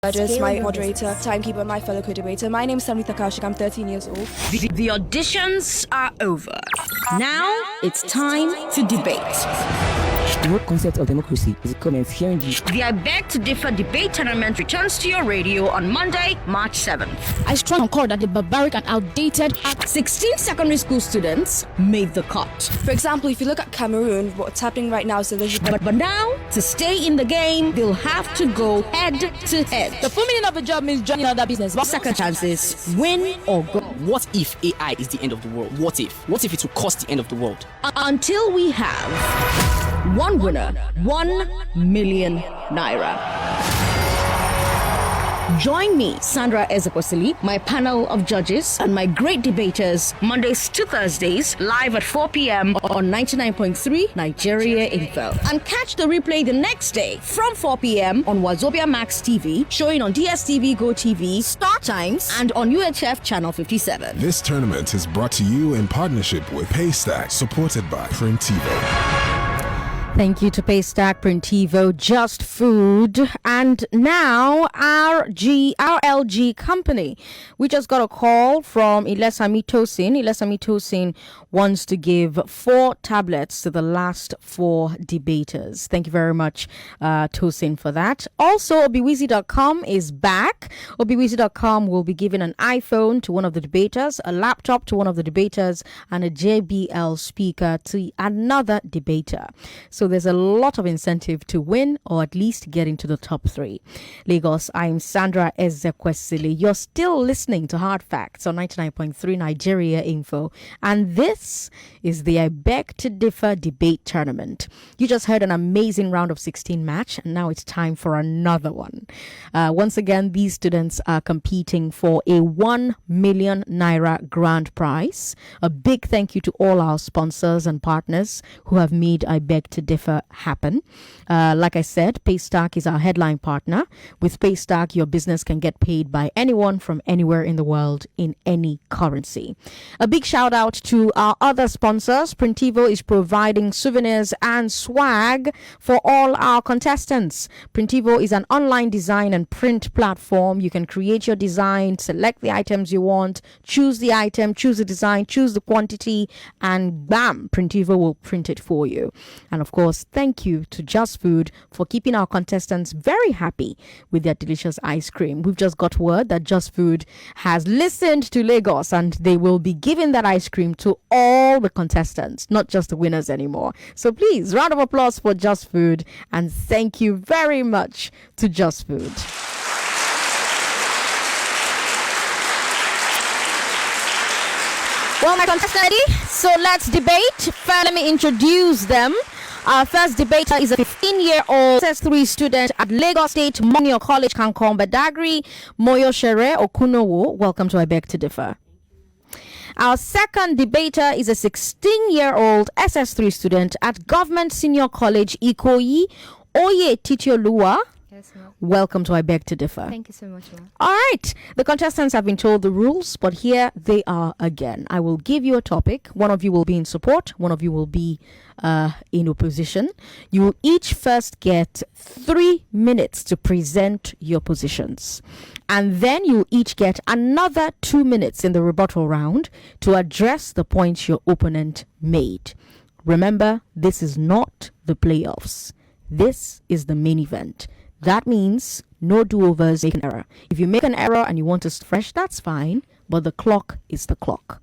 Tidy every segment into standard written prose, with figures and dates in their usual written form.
Judges, my moderator, timekeeper, my fellow co-debater. My name is Samrita Kaushik. I'm 13 years old. The auditions are over. Now it's time to debate. The whole concept of democracy is comments hearing the I Beg to Differ debate tournament returns to your radio on Monday, March 7th. I strongly concur that the barbaric and outdated 16 secondary school students made the cut. For example, if you look at Cameroon, what's happening right now, so there's... But now, to stay in the game, they'll have to go head to head. The full meaning of the job means joining other business. Second chances, win or go. What if AI is the end of the world? What if? What if it will cause the end of the world? Until we have one winner, 1 million naira. Join me, Sandra Ezekwesili, my panel of judges, and my great debaters, Mondays to Thursdays, live at 4 p.m. on 99.3 Nigeria Info. And catch the replay the next day from 4 p.m. on Wazobia Max TV, showing on DSTV Go TV, Star Times, and on UHF Channel 57. This tournament is brought to you in partnership with Paystack, supported by Printivo. Thank you to Paystack, Printivo, Just Food, and now RLG Company. We just got a call from Ilesami Tosin. Ilesami Tosin wants to give 4 tablets to the last 4 debaters. Thank you very much, Tosin, for that. Also, Obiwizi.com is back. Obiwizi.com will be giving an iPhone to one of the debaters, a laptop to one of the debaters, and a JBL speaker to another debater. So there's a lot of incentive to win or at least get into the top 3. Lagos, I'm Sandra Ezekwesili. You're still listening to Hard Facts on 99.3 Nigeria Info. And this is the I Beg to Differ debate tournament. You just heard an amazing round of 16 match, and now it's time for another one. Once again, these students are competing for a 1 million naira grand prize. A big thank you to all our sponsors and partners who have made I Beg to Differ happen. Like I said, Paystack is our headline partner. With Paystack, your business can get paid by anyone from anywhere in the world in any currency. A big shout out to our other sponsors. Printivo is providing souvenirs and swag for all our contestants. Printivo is an online design and print platform. You can create your design, select the items you want, choose the item, choose the design, choose the quantity, and bam, Printivo will print it for you. And of course, thank you to Just Food for keeping our contestants very happy with their delicious ice cream. We've just got word that Just Food has listened to Lagos and they will be giving that ice cream to all the contestants, not just the winners anymore. So please, round of applause for Just Food, and thank you very much to Just Food. Well, my contestants are ready, so let's debate. First, let me introduce them. Our first debater is a 15-year-old SS3 student at Lagos State Monio College, Kankom, Badagry, Moyosore Okunowo. Welcome to I Beg to Differ. Our second debater is a 16-year-old SS3 student at Government Senior College, Ikoyi, Oye Titioluwa. Yes, ma'am. Welcome to I Beg to Differ. Thank you so much, ma'am. All right. The contestants have been told the rules, but here they are again. I will give you a topic. One of you will be in support. One of you will be in opposition. You will each first get 3 minutes to present your positions. And then you each get another 2 minutes in the rebuttal round to address the points your opponent made. Remember, this is not the playoffs. This is the main event. That means no do-overs, make an error. If you make an error and you want to start fresh, that's fine, but the clock is the clock.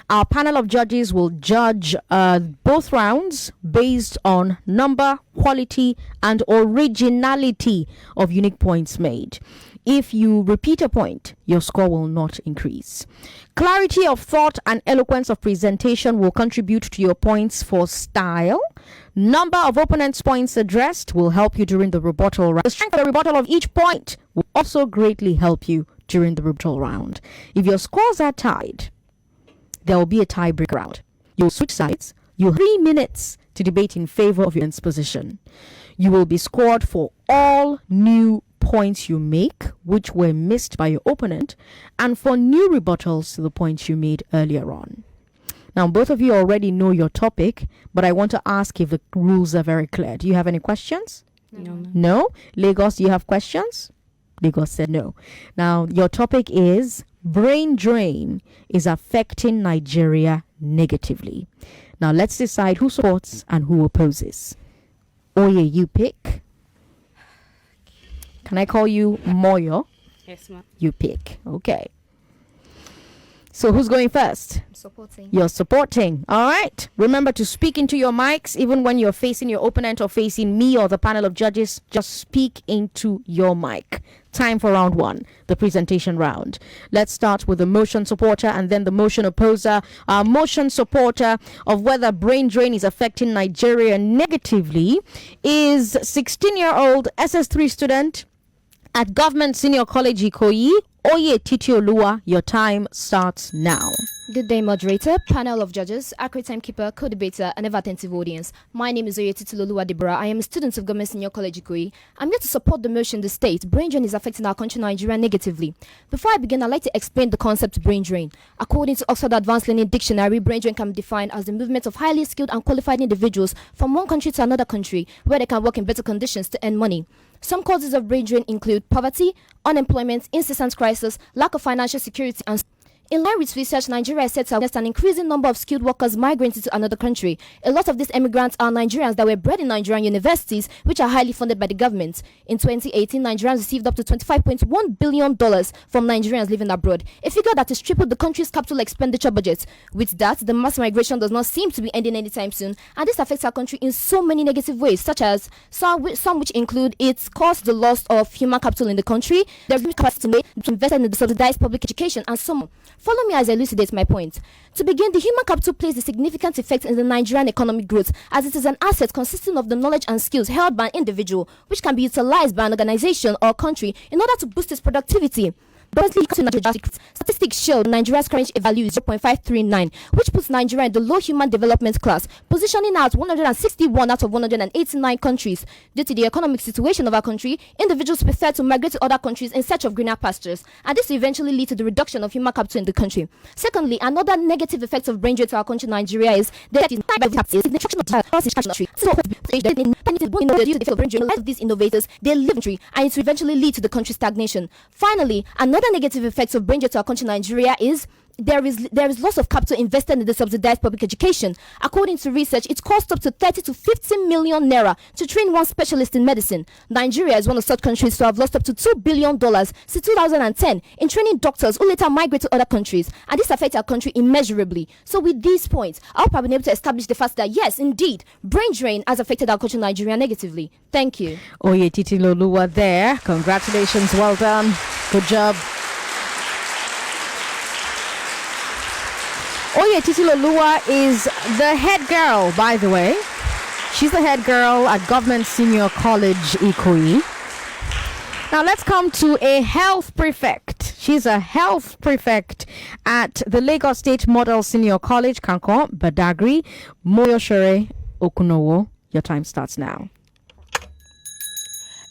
Our panel of judges will judge both rounds based on number, quality, and originality of unique points made. If you repeat a point, your score will not increase. Clarity of thought and eloquence of presentation will contribute to your points for style. Number of opponents' points addressed will help you during the rebuttal round. The strength of the rebuttal of each point will also greatly help you during the rebuttal round. If your scores are tied, there will be a tiebreaker round. You'll switch sides. You have 3 minutes to debate in favor of your opponent's position. You will be scored for all new points you make, which were missed by your opponent, and for new rebuttals to the points you made earlier on. Now, both of you already know your topic, but I want to ask if the rules are very clear. Do you have any questions? No. No? Lagos, do you have questions? Lagos said no. Now, your topic is brain drain is affecting Nigeria negatively. Now, let's decide who supports and who opposes. Oye, you pick. Can I call you Moyo? Yes, ma'am. You pick. Okay. So who's going first? Supporting. You're supporting. All right. Remember to speak into your mics, even when you're facing your opponent or facing me or the panel of judges. Just speak into your mic. Time for round one, the presentation round. Let's start with the motion supporter and then the motion opposer. Our motion supporter of whether brain drain is affecting Nigeria negatively is 16-year-old SS3 student at Government Senior College Ikoyi, Oye Titioluwa. Your time starts now. Good day, moderator, panel of judges, accurate timekeeper, co-debater, and ever-attentive audience. My name is Oye Titioluwa Deborah. I am a student of Government Senior College Ikoyi. I'm here to support the motion the state brain drain is affecting our country Nigeria negatively. Before I begin, I'd like to explain the concept brain drain. According to Oxford Advanced Learning Dictionary, brain drain can be defined as the movement of highly skilled and qualified individuals from one country to another country where they can work in better conditions to earn money. Some causes of brain drain include poverty, unemployment, incessant crisis, lack of financial security, and in line with research, Nigeria is set to witness an increasing number of skilled workers migrating to another country. A lot of these immigrants are Nigerians that were bred in Nigerian universities, which are highly funded by the government. In 2018, Nigerians received up to $25.1 billion from Nigerians living abroad, a figure that has tripled the country's capital expenditure budget. With that, the mass migration does not seem to be ending anytime soon, and this affects our country in so many negative ways, such as some which include it caused the loss of human capital in the country, there's capacity to invest in the subsidized public education, and so on. Follow me as I elucidate my point. To begin, the human capital plays a significant effect in the Nigerian economic growth, as it is an asset consisting of the knowledge and skills held by an individual, which can be utilized by an organization or country in order to boost its productivity. Statistics show Nigeria's current value is 0.539, which puts Nigeria in the low human development class, positioning out 161 out of 189 countries. Due to the economic situation of our country, individuals prefer to migrate to other countries in search of greener pastures, and this will eventually lead to the reduction of human capital in the country. Secondly, another negative effect of brain drain to our country, Nigeria, is that these innovators, they live in the country, and it will eventually lead to the country's stagnation. Finally, another negative effect of brain drain to our country Nigeria is there is loss of capital invested in the subsidized public education. According to research, it costs up to 30 to 50 million naira to train one specialist in medicine. Nigeria is one of such countries to have lost up to $2 billion since 2010 in training doctors who later migrate to other countries, and this affects our country immeasurably. So with these points, I hope I've been able to establish the fact that yes, indeed, brain drain has affected our country Nigeria negatively. Thank you. Oye Titioluwa there. Congratulations. Well done. Good job. Oye Titioluwa is the head girl, by the way. She's the head girl at Government Senior College Ikoyi. Now let's come to a health prefect. She's a health prefect at the Lagos State Model Senior College, Kanko, Badagry, Moyosore Okunowo. Your time starts now.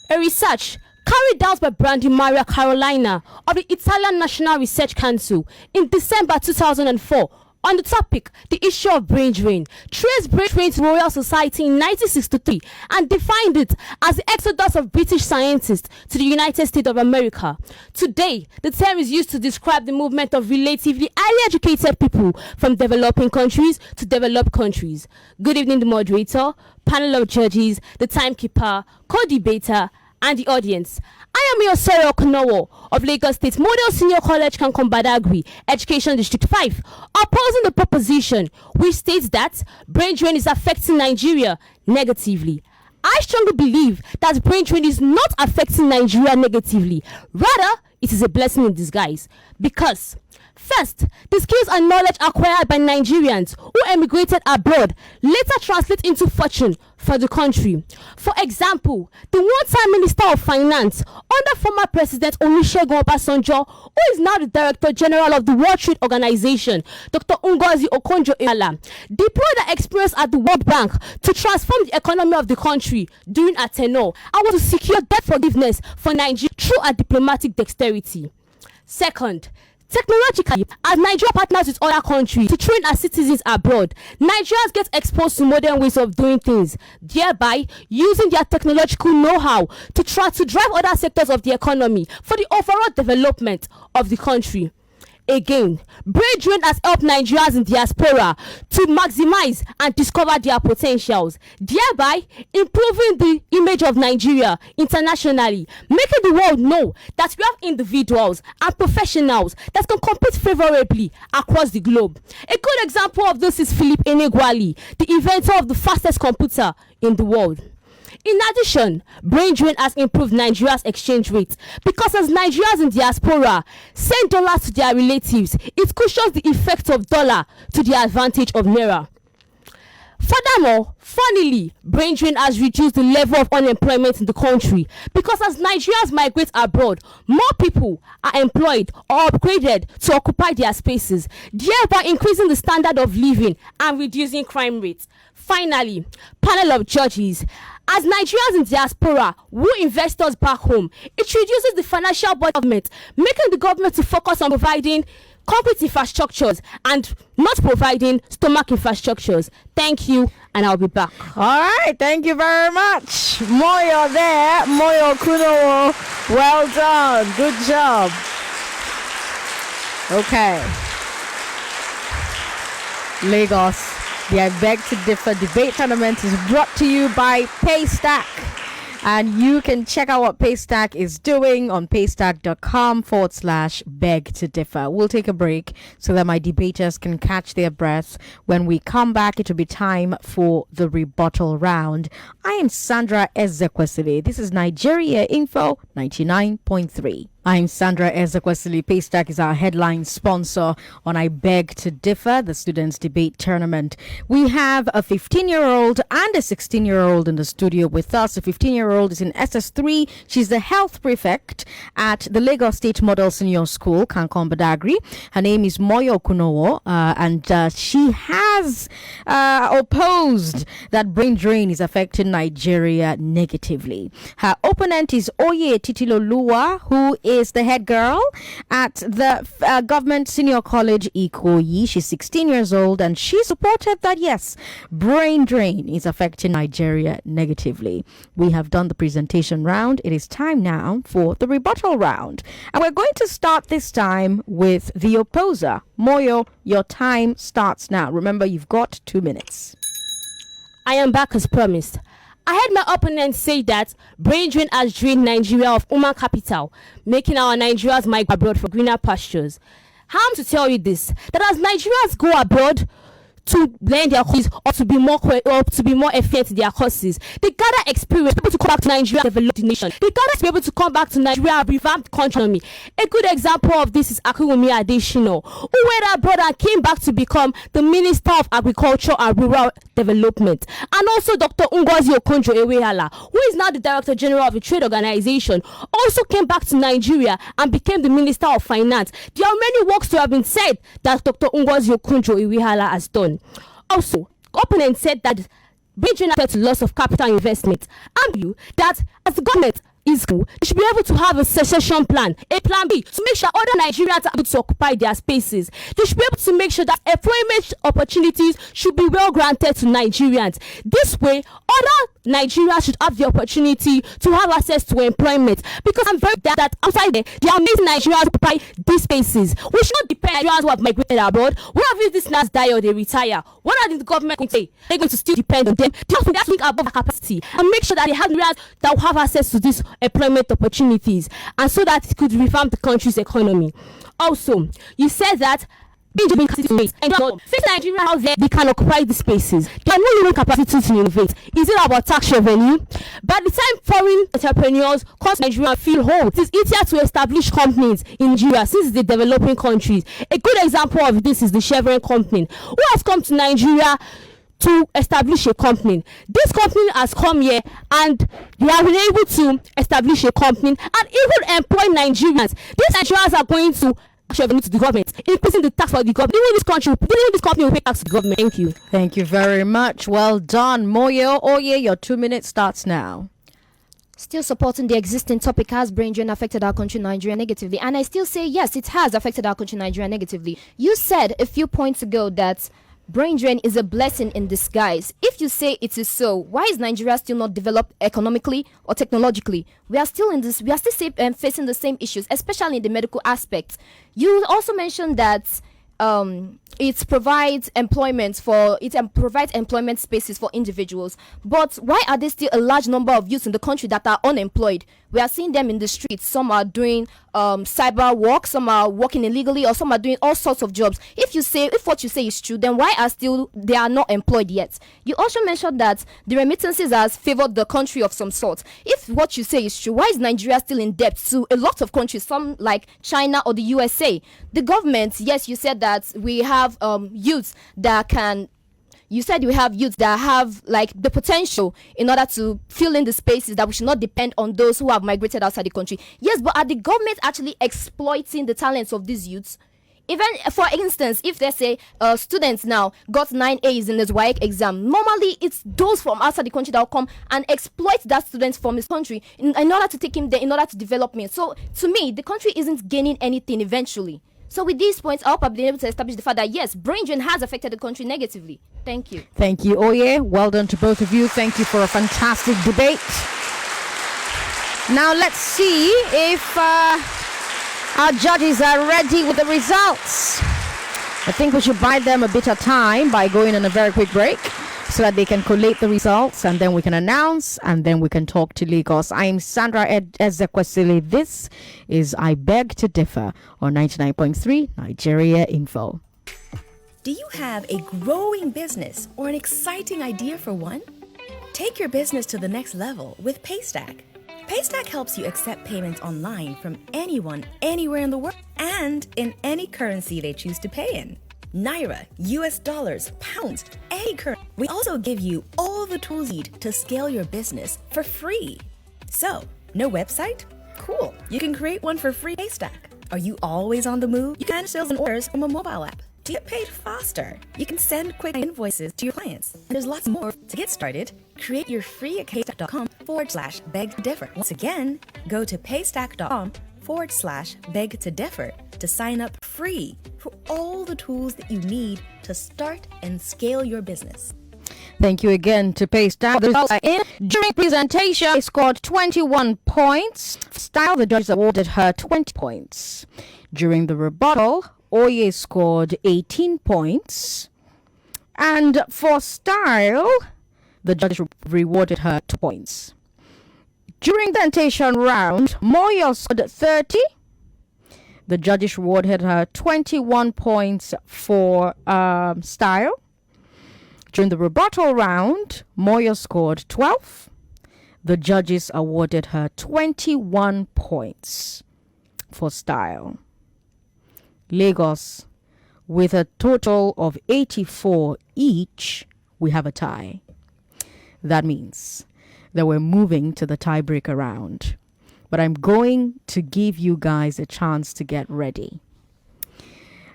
A research carried out by Brandy Maria Carolina of the Italian National Research Council in December 2004 on the topic, the issue of brain drain, traced brain drain to Royal Society in 1963 and defined it as the exodus of British scientists to the United States of America. Today, the term is used to describe the movement of relatively highly educated people from developing countries to developed countries. Good evening, the moderator, panel of judges, the timekeeper, co-debater, and the audience. I am Moyosore Okunowo of Lagos State Model Senior College, Kankom Badagry, Education District 5, opposing the proposition which states that brain drain is affecting Nigeria negatively. I strongly believe that brain drain is not affecting Nigeria negatively. Rather, it is a blessing in disguise. Because, first, the skills and knowledge acquired by Nigerians who emigrated abroad later translate into fortune for the country. For example, the one-time Minister of Finance under former President Olusegun Obasanjo, who is now the Director General of the World Trade Organization, Dr. Ngozi Okonjo-Iweala, deployed her experience at the World Bank to transform the economy of the country during her tenure and was to secure debt forgiveness for Nigeria through her diplomatic dexterity. Second, Technologically, as Nigeria partners with other countries to train our citizens abroad, Nigerians get exposed to modern ways of doing things, thereby using their technological know-how to try to drive other sectors of the economy for the overall development of the country. Again, brain drain has helped Nigerians in diaspora to maximize and discover their potentials, thereby improving the image of Nigeria internationally, making the world know that we have individuals and professionals that can compete favorably across the globe. A good example of this is Philip Enegwali, the inventor of the fastest computer in the world. In addition, brain drain has improved Nigeria's exchange rate because as Nigerians in diaspora send dollars to their relatives, it cushions the effect of dollar to the advantage of naira. Furthermore, funnily, brain drain has reduced the level of unemployment in the country because as Nigerians migrate abroad, more people are employed or upgraded to occupy their spaces, thereby increasing the standard of living and reducing crime rates. Finally, panel of judges. As Nigerians in diaspora woo investors back home, it reduces the financial burden of government, making the government to focus on providing concrete infrastructures and not providing stomach infrastructures. Thank you, and I'll be back. All right, thank you very much. Moyo there, Moyo Okunowo. Well done, good job. Okay. Lagos, the I Beg to Differ debate tournament is brought to you by Paystack. And you can check out what Paystack is doing on paystack.com/beg to differ. We'll take a break so that my debaters can catch their breath. When we come back, it will be time for the rebuttal round. I am Sandra Ezekwesili. This is Nigeria Info 99.3. I'm Sandra Ezekwesili. Paystack is our headline sponsor on I Beg to Differ, the students' debate tournament. We have a 15-year-old and a 16-year-old in the studio with us. The 15-year-old is in SS3. She's the health prefect at the Lagos State Model Senior School, Kankom Badagry. Her name is Moyo Okunowo, and she has opposed that brain drain is affecting Nigeria negatively. Her opponent is Oye Titioluwa, who is the head girl at the government senior college Ikoyi. She's 16 years old and she supported that yes, brain drain is affecting Nigeria negatively. We have done the presentation round. It is time now for the rebuttal round, and we're going to start this time with the opposer. Moyo, your time starts now. Remember, you've got 2 minutes. I am back as promised. I heard my opponent say that brain drain has drained Nigeria of human capital, making our Nigerians migrate abroad for greener pastures. How am I to tell you this? That as Nigerians go abroad to learn their courses or to be more efficient in their courses, they gather experience to be able to come back to Nigeria and develop the nation. They gather to be able to come back to Nigeria and revamp the economy. A good example of this is Akinwumi Adesina, who went abroad and came back to become the Minister of Agriculture and Rural Development, and also Dr. Ngozi Okonjo-Iweala, who is now the Director General of the Trade Organization, also came back to Nigeria and became the Minister of Finance. There are many works to have been said that Dr. Ngozi Okonjo-Iweala has done. Also, opponents said that brain drain led to loss of capital investment, and you that as the government is cool, they should be able to have a succession plan, a plan B, to make sure other Nigerians are able to occupy their spaces. They should be able to make sure that employment opportunities should be well granted to Nigerians. This way, other Nigerians should have the opportunity to have access to employment, because I'm very glad that outside there are amazing Nigerians who occupy these spaces. We should not depend on Nigerians who have migrated abroad. What if these Nigerians die or they retire? What are the government going to say? They're going to still depend on them. They have to think above their capacity and make sure that they have Nigerians that will have access to these employment opportunities, and so that it could revamp the country's economy. Also, you said that and since Nigeria out there, they can occupy the spaces. They are no human capacity to innovate. Is it about tax revenue? By the time foreign entrepreneurs come to Nigeria and feel whole, it is easier to establish companies in Nigeria since it's the developing countries. A good example of this is the Chevron company, who has come to Nigeria to establish a company. This company has come here and they have been able to establish a company and even employ Nigerians. These Nigerians are going to revenue to the government, increasing the tax for the government. This company will pay tax to the government. Thank you. Thank you very much. Well done, Moyo. Oye, your 2 minutes starts now. Still supporting the existing topic, has brain drain affected our country, Nigeria, negatively? And I still say yes, it has affected our country, Nigeria, negatively. You said a few points ago that brain drain is a blessing in disguise. If you say it is so, why is Nigeria still not developed economically or technologically? We are still facing the same issues, especially in the medical aspect. You also mentioned that it provides employment spaces for individuals. But why are there still a large number of youths in the country that are unemployed? We are seeing them in the streets. Some are doing cyber work, some are working illegally, or some are doing all sorts of jobs. If what you say is true, then why are they are not employed yet? You also mentioned that the remittances has favored the country of some sort. If what you say is true, why is Nigeria still in debt to a lot of countries, some like China or the USA? The government, yes, you said that we have youths that can. You said you have youths that have like the potential in order to fill in the spaces, that we should not depend on those who have migrated outside the country. Yes, but are the government actually exploiting the talents of these youths? Even, for instance, if they say students now got 9 A's in this WAEC exam, normally it's those from outside the country that will come and exploit that student from his country in order to take him there, in order to develop him. So to me, the country isn't gaining anything eventually. So with these points, I hope I've been able to establish the fact that yes, brain drain has affected the country negatively. Thank you. Thank you, Oye. Well done to both of you. Thank you for a fantastic debate. Now let's see if our judges are ready with the results. I think we should buy them a bit of time by going on a very quick break, so that they can collate the results, and then we can announce, and then we can talk to Lagos. I'm Sandra Ezekwesili. This is I Beg to Differ on 99.3 Nigeria Info. Do you have a growing business or an exciting idea for one? Take your business to the next level with Paystack. Paystack helps you accept payments online from anyone, anywhere in the world, and in any currency they choose to pay in. Naira, US dollars, pounds, any currency. We also give you all the tools you need to scale your business for free. So, no website? Cool. You can create one for free. Paystack. Are you always on the move? You can sales and orders from a mobile app. To get paid faster, you can send quick invoices to your clients. And there's lots more. To get started, create your free at paystack.com/beg to differ. Once again, go to paystack.com/beg to differ to sign up free for all the tools that you need to start and scale your business. Thank you again to Paystack. The results are in. During presentation, she scored 21 points. Style, the judges awarded her 20 points. During the rebuttal, Oye scored 18 points. And for style, the judges rewarded her 2 points. During the Untitled round, Moyosore scored 30. The judges rewarded her 21 points for style. During the rebuttal round, Moyo scored 12. The judges awarded her 21 points for style. Lagos, with a total of 84 each, we have a tie. That means that we're moving to the tiebreaker round. But I'm going to give you guys a chance to get ready.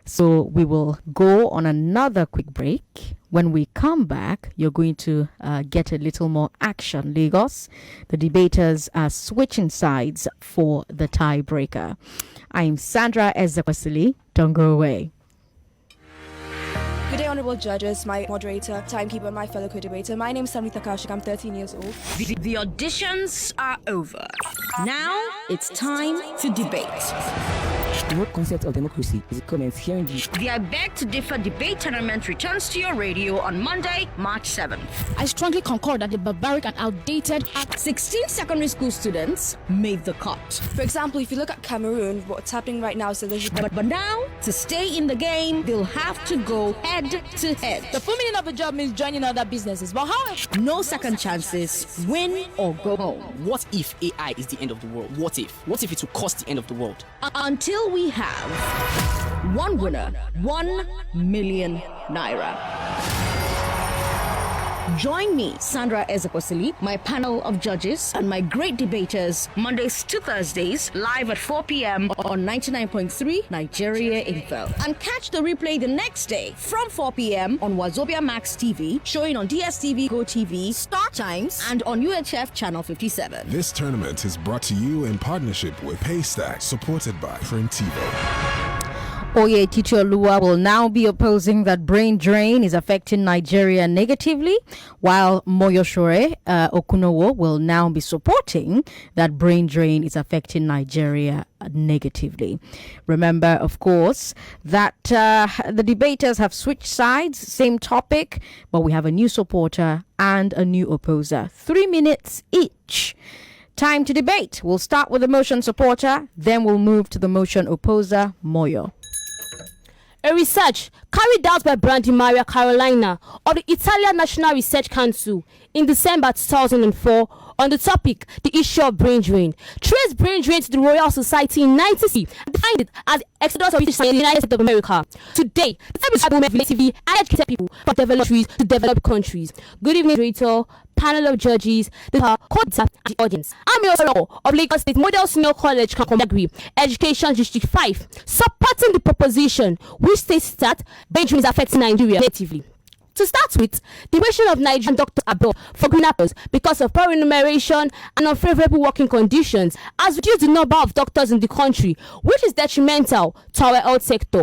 So we will go on another quick break. When we come back, you're going to get a little more action, Lagos. The debaters are switching sides for the tiebreaker. I'm Sandra Ezekwesili. Don't go away. Good day, honorable judges, my moderator, timekeeper, and my fellow co-debater. My name is Samritha Kaushik. I'm 13 years old. The auditions are over. Now it's time to debate. The whole concept of democracy is comments hearing The I Beg to Differ debate tournament returns to your radio on Monday, March 7th. I strongly concur that the barbaric and outdated 16 secondary school students made the cut. For example, if you look at Cameroon, what's happening right now, so there's... But now, to stay in the game, they'll have to go head to head. the full meaning of the job means joining other businesses. But however, No second chances, win or go home. What if AI is the end of the world? What if? What if it will cause the end of the world? Until we have one winner, 1 million naira. Join me, Sandra Ezekwesili, my panel of judges, and my great debaters Mondays to Thursdays, live at 4 p.m. on 99.3 Nigeria Info. And catch the replay the next day from 4 p.m. on Wazobia Max TV, showing on DSTV, Go TV, Star Times, and on UHF Channel 57. This tournament is brought to you in partnership with Paystack, supported by Printivo. Oye Titioluwa will now be opposing that brain drain is affecting Nigeria negatively, while Moyosore Okunowo will now be supporting that brain drain is affecting Nigeria negatively. Remember, of course, that the debaters have switched sides, same topic, but we have a new supporter and a new opposer. 3 minutes each. Time to debate. We'll start with the motion supporter, then we'll move to the motion opposer, Moyo. A research carried out by Brandy Maria Carolina of the Italian National Research Council in December 2004 on the topic, the issue of brain drain, traced brain drain to the Royal Society in 1960 and defined it as the exodus of British science in the United States of America. Today, the time is movement relatively and educated people from developed countries to developed countries. Good evening, Rachel, panel of judges, the court and the audience. I'm Moyosore of Lagos State Model Senior College, Kankomagri, Education District 5, supporting the proposition which states that brain drain is affecting Nigeria negatively. To start with, the ratio of Nigerian doctors abroad for green apples because of poor remuneration and unfavorable working conditions has reduced the number of doctors in the country, which is detrimental to our health sector.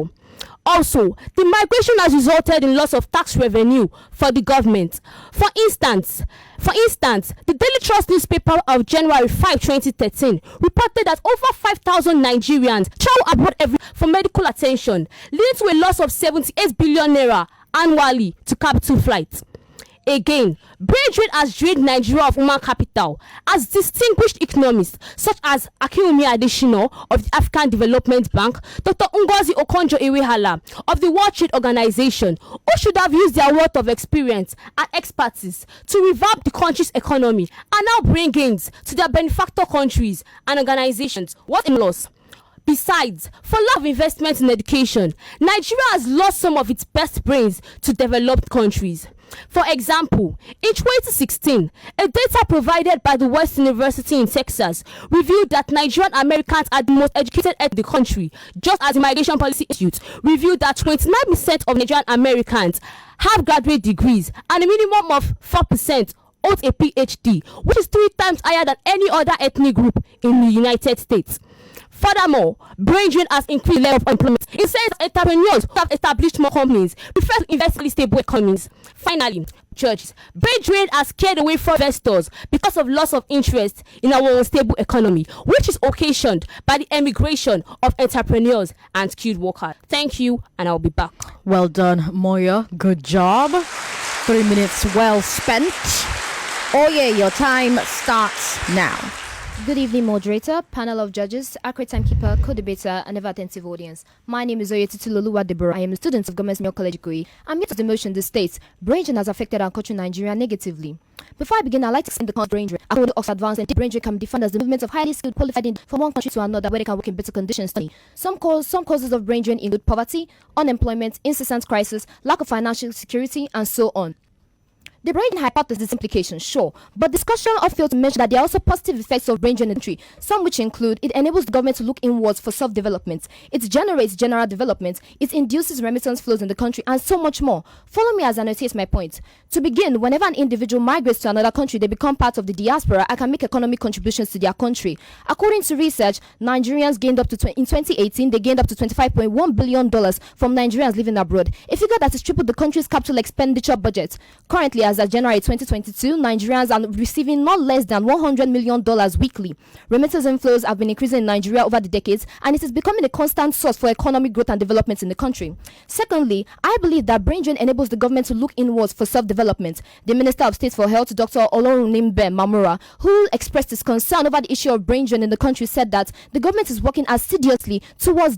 Also, the migration has resulted in loss of tax revenue for the government. For instance, the Daily Trust newspaper of January 5, 2013 reported that over 5,000 Nigerians travel abroad for medical attention, leading to a loss of 78 billion naira annually to capital flights. Again, brain drain has drained Nigeria of human capital, as distinguished economists such as Akinwumi Adesina of the African Development Bank, Dr. Ngozi Okonjo-Iweala of the World Trade Organization, who should have used their wealth of experience and expertise to revamp the country's economy and now bring gains to their benefactor countries and organizations. What a loss! Besides, for lack of investment in education, Nigeria has lost some of its best brains to developed countries. For example, in 2016, a data provided by the West University in Texas revealed that Nigerian Americans are the most educated in the country, just as the Migration Policy Institute revealed that 29% of Nigerian Americans have graduate degrees and a minimum of 4% hold a PhD, which is 3 times higher than any other ethnic group in the United States. Furthermore, brain drain has increased the level of employment. Instead, entrepreneurs who have established more companies prefer to invest in stable economies. Finally, judges, brain drain has scared away from investors because of loss of interest in our unstable economy, which is occasioned by the emigration of entrepreneurs and skilled workers. Thank you, and I'll be back. Well done, Moyo. Good job. 3 minutes well spent. Oye, your time starts now. Good evening, moderator, panel of judges, accurate timekeeper, co-debater, and ever-attentive audience. My name is Oye Titioluwa. I am a student of Government Senior College. I'm here to demotion the state. Brain drain has affected our country, Nigeria, negatively. Before I begin, I'd like to explain the concept of brain drain. According to Oxford Advanced, brain drain can be defined as the movement of highly skilled, qualified individuals from one country to another where they can work in better conditions. Some causes of brain drain include poverty, unemployment, incessant crisis, lack of financial security, and so on. The brain hypothesis implications, sure, but discussion often fails to mention that there are also positive effects of brain drain in the country, some which include it enables the government to look inwards for self-development, it generates general development, it induces remittance flows in the country, and so much more. Follow me as I notate my point. To begin, whenever an individual migrates to another country, they become part of the diaspora and can make economic contributions to their country. According to research, Nigerians gained up to in 2018, they gained up to $25.1 billion from Nigerians living abroad, a figure that is triple the country's capital expenditure budget. Currently, as of January 2022, Nigerians are receiving not less than $100 million weekly. Remittance inflows have been increasing in Nigeria over the decades, and it is becoming a constant source for economic growth and development in the country. Secondly, I believe that brain drain enables the government to look inwards for self-development. The Minister of State for Health, Dr. Olorunimbe Mamora, who expressed his concern over the issue of brain drain in the country, said that the government is working assiduously towards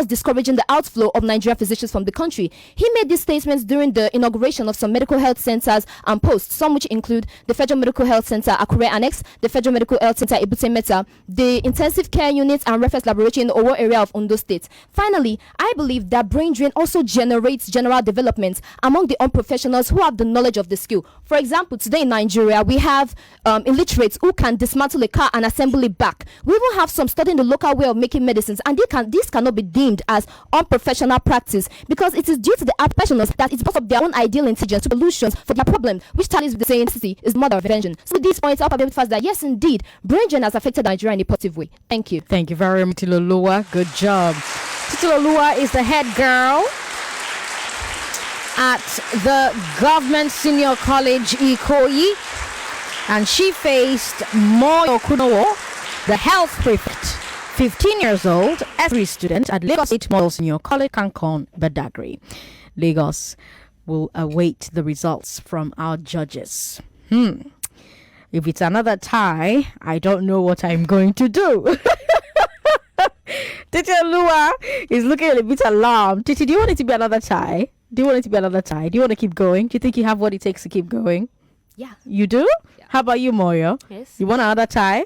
discouraging the outflow of Nigerian physicians from the country. He made these statements during the inauguration of some medical health centers and posts, some which include the Federal Medical Health Center Akure Annex, the Federal Medical Health Center Ebute Meta, the intensive care units and reference laboratory in the Owo area of Ondo State. Finally, I believe that brain drain also generates general development among the unprofessionals who have the knowledge of the skill. For example, today in Nigeria, we have illiterates who can dismantle a car and assemble it back. We even have some studying the local way of making medicines, and this cannot be deemed as unprofessional practice because it is due to the professionals that it's because of their own ideal intelligence to solutions for their problem, which tallies with the saying necessity is mother of invention. So with these points, I'll be able to fast that yes, indeed, brain drain has affected Nigeria in a positive way. Thank you. Thank you very much, Titioluwa. Good job. Titioluwa is the head girl at the Government Senior College Ikoyi, and she faced Moyosore Okunowo, the health prefect, 15 years old, every student at Lagos State Model Senior College, Kankon, Badagry. Lagos will await the results from our judges. If it's another tie, I don't know what I'm going to do. Titioluwa is looking a bit alarmed. Titi, do you want it to be another tie? Do you want it to be another tie? Do you want to keep going? Do you think you have what it takes to keep going? Yeah. You do? Yeah. How about you, Moyo? Yes. You want another tie?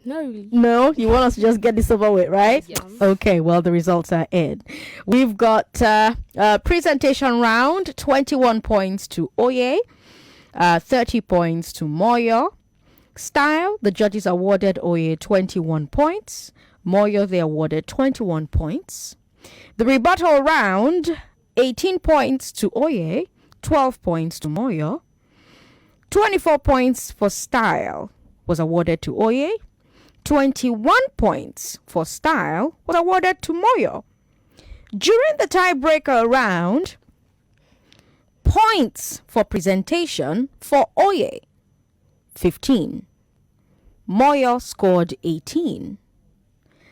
No, really. No? You want us to just get this over with, right? Yes. Okay, well, the results are in. We've got presentation round, 21 points to Oye, 30 points to Moyo. Style, the judges awarded Oye 21 points. Moyo, they awarded 21 points. The rebuttal round, 18 points to Oye, 12 points to Moyo. 24 points for style was awarded to Oye. 21 points for style was awarded to Moyo. During the tiebreaker round, points for presentation for Oye, 15. Moyo scored 18.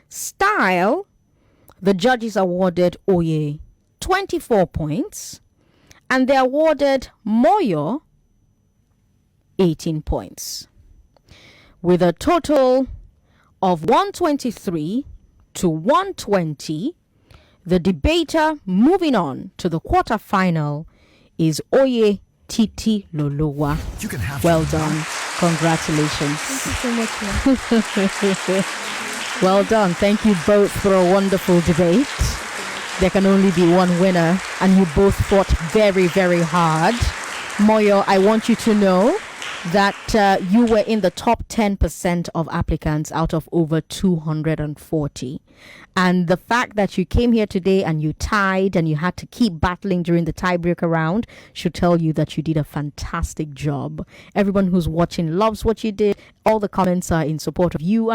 Style, the judges awarded Oye 24 points, and they awarded Moyo 18 points. With a total of 123 to 120, the debater moving on to the quarterfinal is Oye Titioluwa. Well done. Congratulations. Thank you so much. Well done. Thank you both for a wonderful debate. There can only be one winner, and you both fought very, very hard. Moyo, I want you to know that you were in the top 10% of applicants out of over 240. And the fact that you came here today and you tied and you had to keep battling during the tiebreaker round should tell you that you did a fantastic job. Everyone who's watching loves what you did. All the comments are in support of you.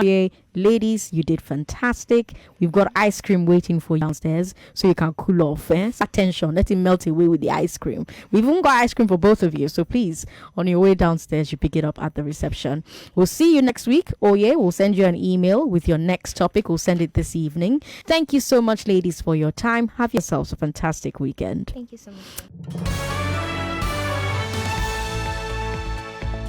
Ladies, you did fantastic. We've got ice cream waiting for you downstairs so you can cool off. Attention, let it melt away with the ice cream. We've even got ice cream for both of you. So please, on your way downstairs, you pick it up at the reception. We'll see you next week. Oye, we'll send you an email with your next topic. We'll send it this evening. Thank you so much, ladies, for your time. Have yourselves a fantastic weekend. Thank you so much.